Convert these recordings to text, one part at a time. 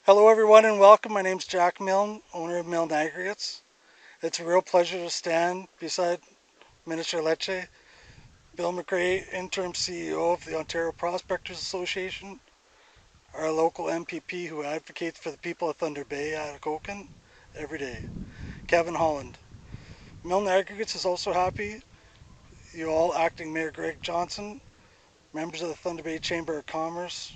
Hello everyone and welcome. My name's Jack Milne, owner of Milne Aggregates. It's a real pleasure to stand beside Minister Lecce, Bill MacRae, interim CEO of the Ontario Prospectors Association, our local MPP who advocates for the people of Thunder Bay, Atikokan, every day, Kevin Holland. Milne Aggregates is also happy you all, Acting Mayor Greg Johnson, members of the Thunder Bay Chamber of Commerce,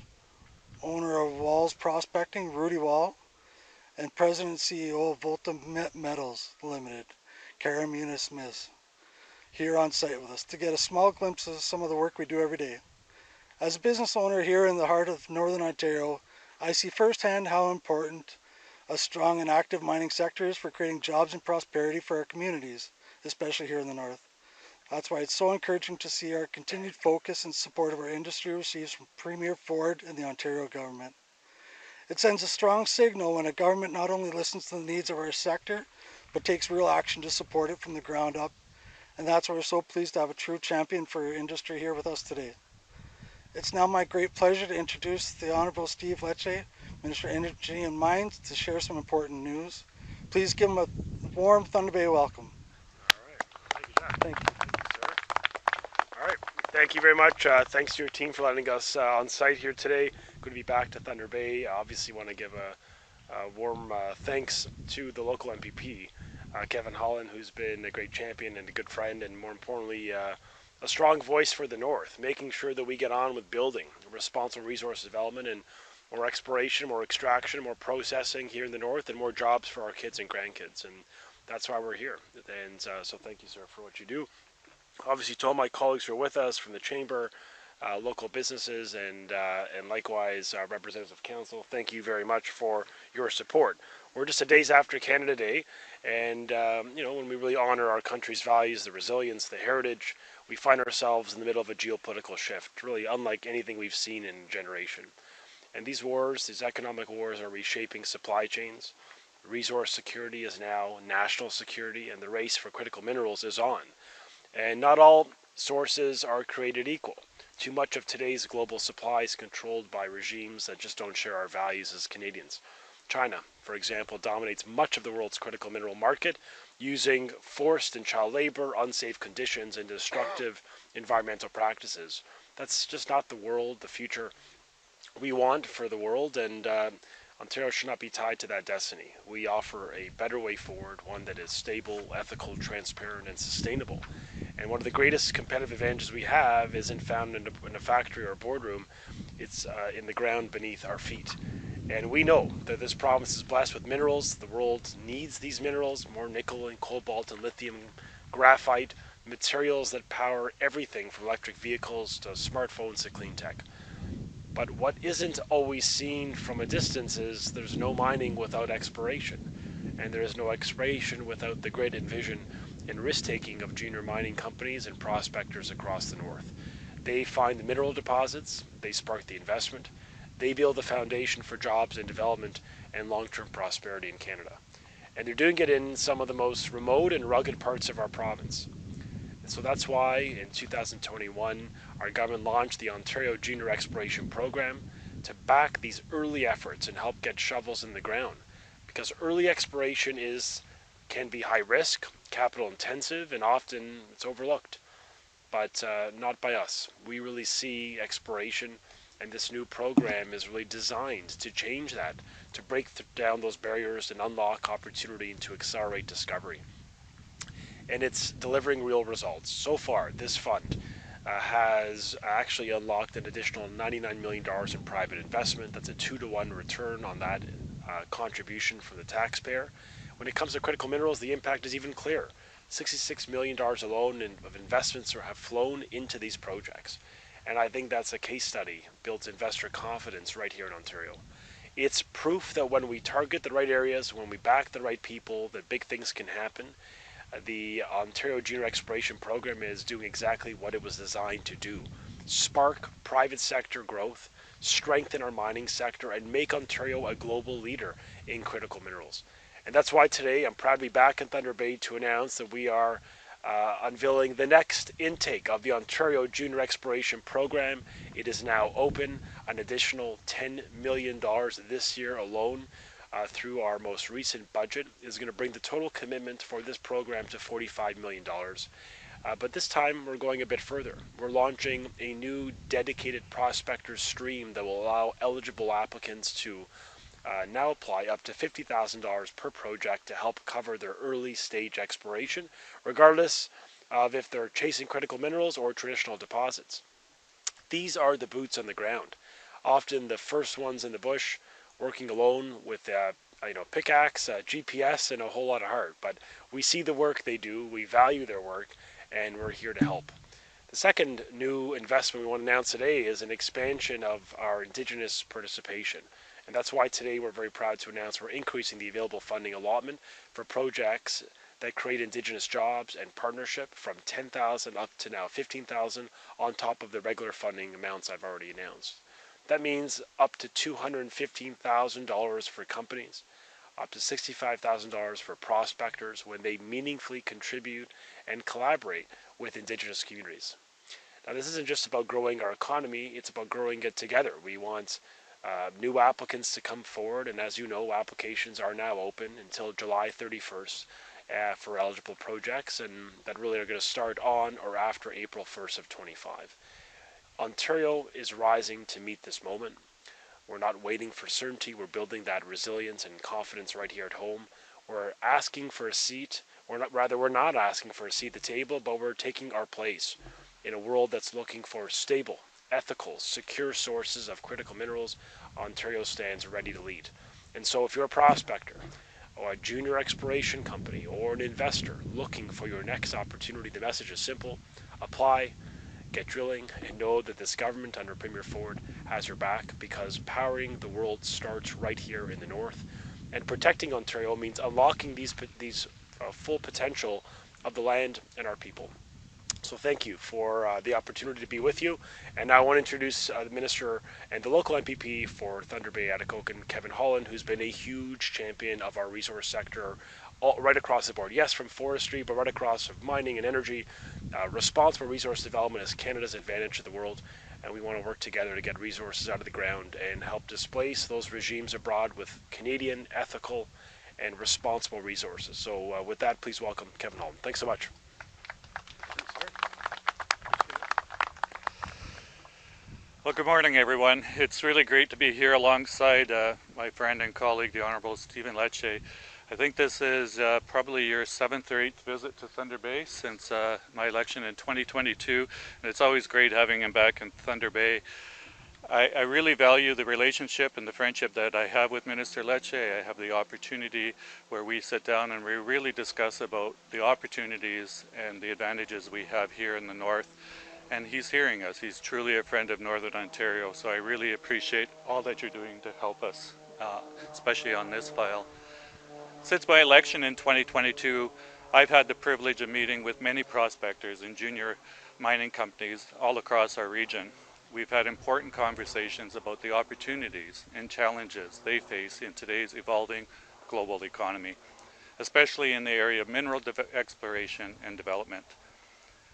owner of Walls Prospecting, Rudy Wall, and President and CEO of Volta Metals Limited, Karen Muniz, here on site with us to get a small glimpse of some of the work we do every day. As a business owner here in the heart of Northern Ontario, I see firsthand how important a strong and active mining sector is for creating jobs and prosperity for our communities, especially here in the north. That's why it's so encouraging to see our continued focus and support of our industry receives from Premier Ford and the Ontario government. It sends a strong signal when a government not only listens to the needs of our sector, but takes real action to support it from the ground up. And that's why we're so pleased to have a true champion for our industry here with us today. It's now my great pleasure to introduce the Honourable Steve Lecce, Minister of Energy and Mines, to share some important news. Please give him a warm Thunder Bay welcome. All right. Thank you, Jack. Thank you. Thank you, sir. All right. Thank you very much. Thanks to your team for letting us on site here today. Good to be back to Thunder Bay. Obviously, want to give a warm thanks to the local MPP, Kevin Holland, who's been a great champion and a good friend, and more importantly, a strong voice for the North, making sure that we get on with building responsible resource development and more exploration, more extraction, more processing here in the North, and more jobs for our kids and grandkids. And that's why we're here. And so thank you, sir, for what you do. Obviously, to all my colleagues who are with us from the Chamber, local businesses, and likewise representatives of council, thank you very much for your support. We're just a days after Canada Day, and when we really honor our country's values, the resilience, the heritage, we find ourselves in the middle of a geopolitical shift, really unlike anything we've seen in a generation. And these wars, these economic wars, are reshaping supply chains. Resource security is now national security, and the race for critical minerals is on. And not all sources are created equal. Too much of today's global supply is controlled by regimes that just don't share our values as Canadians. China, for example, dominates much of the world's critical mineral market, using forced and child labor, unsafe conditions, and destructive environmental practices. That's just not the world, the future we want for the world, and Ontario should not be tied to that destiny. We offer a better way forward, one that is stable, ethical, transparent, and sustainable. And one of the greatest competitive advantages we have isn't found in a factory or a boardroom. It's in the ground beneath our feet. And we know that this province is blessed with minerals. The world needs these minerals, more nickel and cobalt and lithium, graphite, materials that power everything from electric vehicles to smartphones to clean tech. But what isn't always seen from a distance is there's no mining without exploration. And there is no exploration without the great vision and risk-taking of junior mining companies and prospectors across the north. They find the mineral deposits, they spark the investment, they build the foundation for jobs and development and long-term prosperity in Canada. And they're doing it in some of the most remote and rugged parts of our province. So that's why in 2021, our government launched the Ontario Junior Exploration Program to back these early efforts and help get shovels in the ground. Because early exploration can be high risk, capital intensive, and often it's overlooked. But not by us. We really see exploration, and this new program is really designed to change that, to break down those barriers and unlock opportunity and to accelerate discovery. And it's delivering real results. So far, this fund has actually unlocked an additional $99 million in private investment. That's a 2-to-1 return on that contribution from the taxpayer. When it comes to critical minerals, the impact is even clearer. $66 million alone of investments have flown into these projects. And I think that's a case study, builds investor confidence right here in Ontario. It's proof that when we target the right areas, when we back the right people, that big things can happen. The Ontario Junior Exploration Program is doing exactly what it was designed to do. Spark private sector growth, strengthen our mining sector, and make Ontario a global leader in critical minerals. And that's why today I'm proud to be back in Thunder Bay to announce that we are unveiling the next intake of the Ontario Junior Exploration Program. It is now open, an additional $10 million this year alone. Through our most recent budget is going to bring the total commitment for this program to $45 million. But this time we're going a bit further. We're launching a new dedicated prospectors stream that will allow eligible applicants to now apply up to $50,000 per project to help cover their early stage exploration, regardless of if they're chasing critical minerals or traditional deposits. These are the boots on the ground, often the first ones in the bush, working alone with pickaxe, GPS, and a whole lot of heart. But we see the work they do, we value their work, and we're here to help. The second new investment we want to announce today is an expansion of our Indigenous participation. And that's why today we're very proud to announce we're increasing the available funding allotment for projects that create Indigenous jobs and partnership from $10,000 up to now $15,000 on top of the regular funding amounts I've already announced. That means up to $215,000 for companies, up to $65,000 for prospectors when they meaningfully contribute and collaborate with Indigenous communities. Now, this isn't just about growing our economy, it's about growing it together. We want new applicants to come forward, and as you know, applications are now open until July 31st for eligible projects, and that really are going to start on or after April 1st of 25. Ontario is rising to meet this moment. We're not waiting for certainty. We're building that resilience and confidence right here at home. We're asking for a seat. We're not asking for a seat at the table, but we're taking our place in a world that's looking for stable, ethical, secure sources of critical minerals. Ontario stands ready to lead. And so if you're a prospector or a junior exploration company or an investor looking for your next opportunity, the message is simple. Apply, get drilling, and know that this government under Premier Ford has your back, because powering the world starts right here in the north. And protecting Ontario means unlocking these full potential of the land and our people. So thank you for the opportunity to be with you. And now I want to introduce the Minister and the local MPP for Thunder Bay Atikokan, Kevin Holland, who's been a huge champion of our resource sector right across the board. Yes, from forestry, but right across from mining and energy. Responsible resource development is Canada's advantage to the world, and we want to work together to get resources out of the ground and help displace those regimes abroad with Canadian, ethical, and responsible resources. So with that, please welcome Kevin Holland. Thanks so much. Well, good morning, everyone. It's really great to be here alongside my friend and colleague, the Honourable Stephen Lecce. I think this is probably your 7th or 8th visit to Thunder Bay since my election in 2022, and it's always great having him back in Thunder Bay. I really value the relationship and the friendship that I have with Minister Lecce. I have the opportunity where we sit down and we really discuss about the opportunities and the advantages we have here in the north. And he's hearing us. He's truly a friend of Northern Ontario, so I really appreciate all that you're doing to help us, especially on this file. Since my election in 2022, I've had the privilege of meeting with many prospectors and junior mining companies all across our region. We've had important conversations about the opportunities and challenges they face in today's evolving global economy, especially in the area of mineral exploration and development.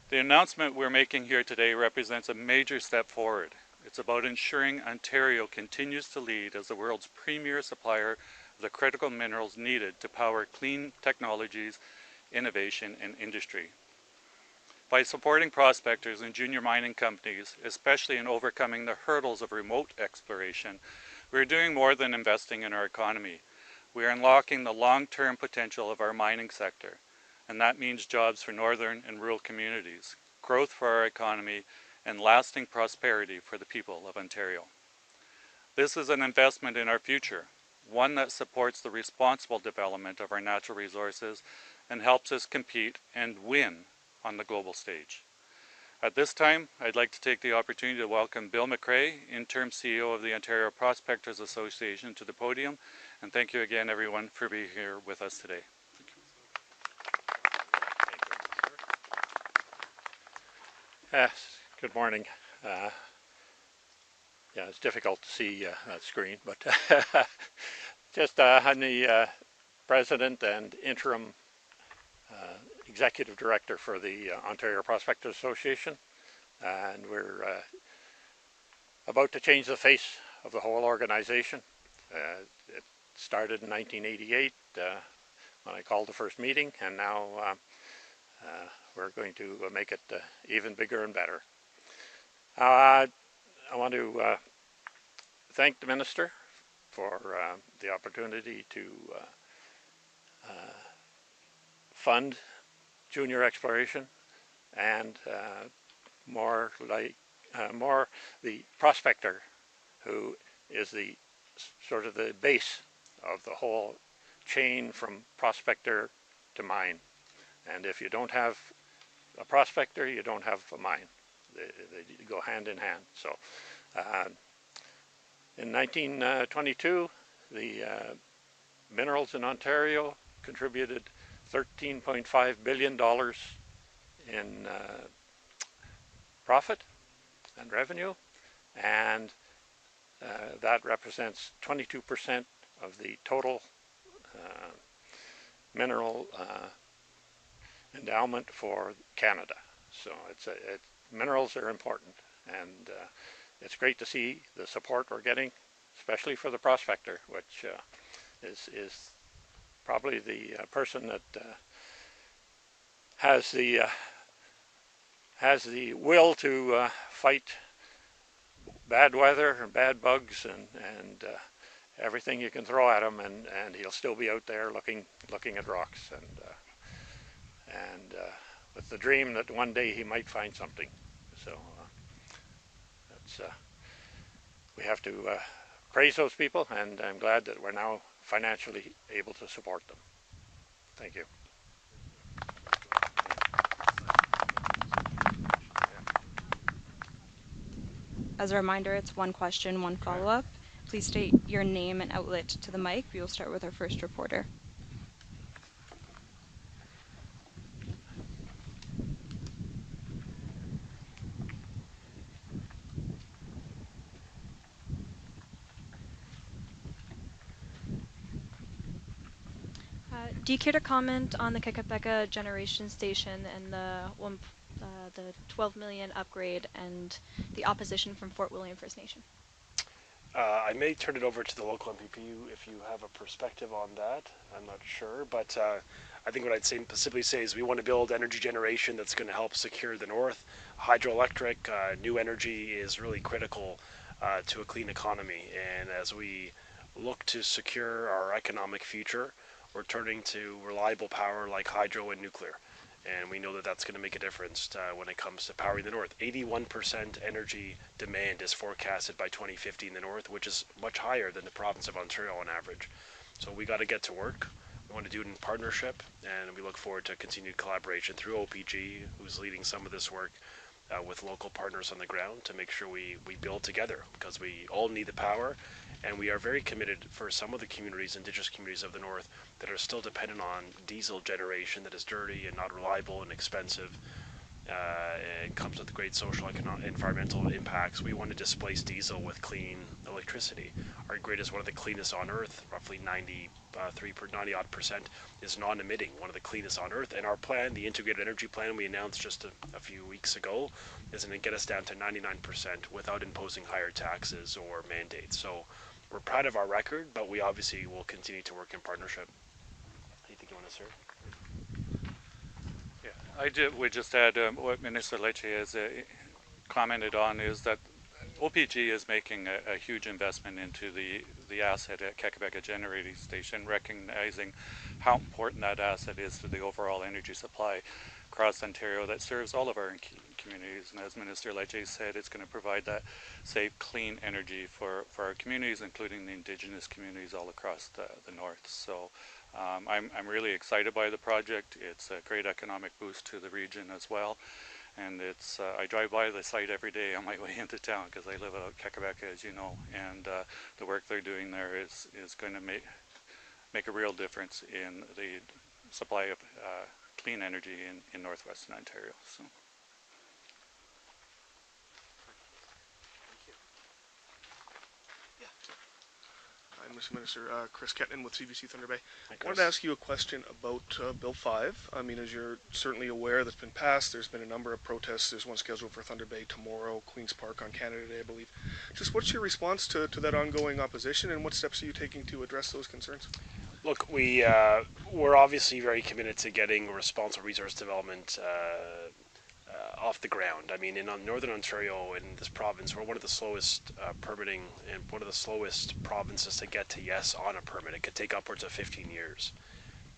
The announcement we're making here today represents a major step forward. It's about ensuring Ontario continues to lead as the world's premier supplier of the critical minerals needed to power clean technologies, innovation, and industry. By supporting prospectors and junior mining companies, especially in overcoming the hurdles of remote exploration, we're doing more than investing in our economy. We are unlocking the long-term potential of our mining sector, and that means jobs for northern and rural communities, growth for our economy, and lasting prosperity for the people of Ontario. This is an investment in our future, one that supports the responsible development of our natural resources and helps us compete and win on the global stage. At this time, I'd like to take the opportunity to welcome Bill MacRae, interim CEO of the Ontario Prospectors Association, to the podium, and thank you again, everyone, for being here with us today. Good morning. Yeah, it's difficult to see that screen, but just I'm the President and interim executive director for the Ontario Prospectors Association, and we're about to change the face of the whole organization. It started in 1988 when I called the first meeting, and now we're going to make it even bigger and better. I want to thank the Minister for the opportunity to fund junior exploration and more the prospector, who is the sort of the base of the whole chain from prospector to mine. And if you don't have a prospector, you don't have a mine. They go hand in hand. So in 1922, the minerals in Ontario contributed $13.5 billion in profit and revenue, and that represents 22% of the total mineral endowment for Canada. So minerals are important, and it's great to see the support we're getting, especially for the prospector, which is probably the person that has the will to fight bad weather and bad bugs and everything you can throw at him, and he'll still be out there looking at rocks, and with the dream that one day he might find something. So we have to praise those people, and I'm glad that we're now financially able to support them. Thank you. As a reminder, it's one question, one follow-up. Please state your name and outlet to the mic. We will start with our first reporter. Do you care to comment on the Kakapeka generation station and the 12 million upgrade and the opposition from Fort William First Nation? I may turn it over to the local MPP if you have a perspective on that. I'm not sure, but I think what I'd simply say is we want to build energy generation that's going to help secure the north. Hydroelectric, new energy is really critical to a clean economy, and as we look to secure our economic future, we're turning to reliable power like hydro and nuclear. And we know that that's going to make a difference when it comes to powering the north. 81% energy demand is forecasted by 2050 in the north, which is much higher than the province of Ontario on average. So we got to get to work. We want to do it in partnership, and we look forward to continued collaboration through OPG, who's leading some of this work with local partners on the ground to make sure we build together, because we all need the power. And we are very committed for some of the communities, indigenous communities of the north, that are still dependent on diesel generation that is dirty and not reliable and expensive. It comes with great social, economic, environmental impacts. We want to displace diesel with clean electricity. Our grid is one of the cleanest on earth. Roughly 90% is non-emitting, one of the cleanest on earth. And our plan, the integrated energy plan we announced just a few weeks ago, is going to get us down to 99% without imposing higher taxes or mandates. So we're proud of our record, but we obviously will continue to work in partnership. Anything you want to say? Yeah, would just add what Minister Lecce has commented on is that OPG is making a huge investment into the asset at Kakapeka Generating Station, recognizing how important that asset is to the overall energy supply across Ontario that serves all of our communities. And as Minister Lecce said, it's going to provide that safe, clean energy for our communities, including the Indigenous communities all across the north. So I'm really excited by the project. It's a great economic boost to the region as well. And it's I drive by the site every day on my way into town because I live out Kakapeka, as you know, and the work they're doing there is going to make a real difference in the supply of clean energy in northwestern Ontario. So. and Mr. Minister, Chris Kettnan with CBC Thunder Bay. Hi, I wanted to ask you a question about Bill 5. I mean, as you're certainly aware, that's been passed. There's been a number of protests. There's one scheduled for Thunder Bay tomorrow, Queen's Park on Canada Day, I believe. Just what's your response to that ongoing opposition, and what steps are you taking to address those concerns? Look, we're obviously very committed to getting responsible resource development off the ground. I mean, in Northern Ontario, in this province, we're one of the slowest permitting and one of the slowest provinces to get to yes on a permit. It could take upwards of 15 years.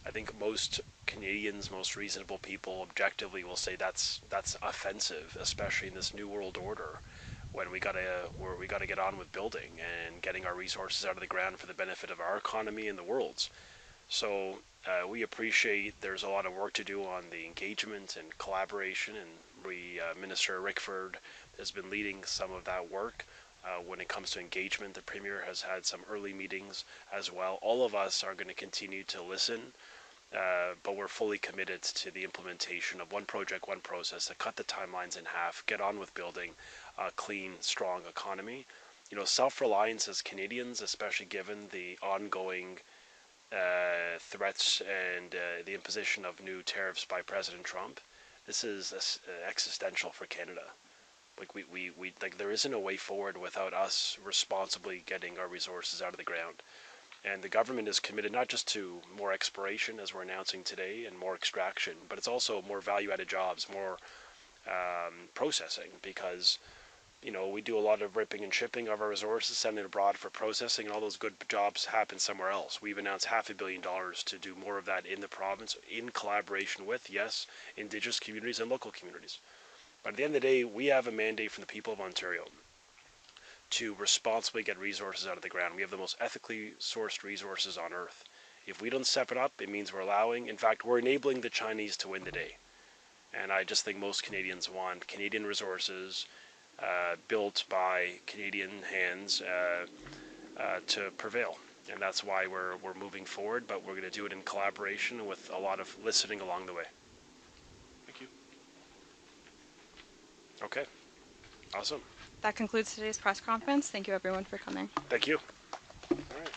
I think most Canadians, most reasonable people, objectively will say that's offensive, especially in this new world order, when we gotta get on with building and getting our resources out of the ground for the benefit of our economy and the world's. So we appreciate there's a lot of work to do on the engagement and collaboration, and Minister Rickford has been leading some of that work. When it comes to engagement, the Premier has had some early meetings as well. All of us are going to continue to listen, but we're fully committed to the implementation of one project, one process, to cut the timelines in half, get on with building a clean, strong economy. You know, self-reliance as Canadians, especially given the ongoing threats and the imposition of new tariffs by President Trump, this is existential for Canada. Like we like there isn't a way forward without us responsibly getting our resources out of the ground. And the government is committed not just to more exploration, as we're announcing today, and more extraction, but it's also more value-added jobs, more processing, because you know, we do a lot of ripping and shipping of our resources, sending it abroad for processing, and all those good jobs happen somewhere else. We've announced $500 million to do more of that in the province, in collaboration with, yes, Indigenous communities and local communities. But at the end of the day, we have a mandate from the people of Ontario to responsibly get resources out of the ground. We have the most ethically sourced resources on Earth. If we don't step it up, it means we're allowing, in fact, we're enabling the Chinese to win the day. And I just think most Canadians want Canadian resources, built by Canadian hands to prevail, and that's why we're moving forward. But we're going to do it in collaboration with a lot of listening along the way. Thank you. Okay, awesome. That concludes today's press conference. Thank you everyone for coming. Thank you. All right.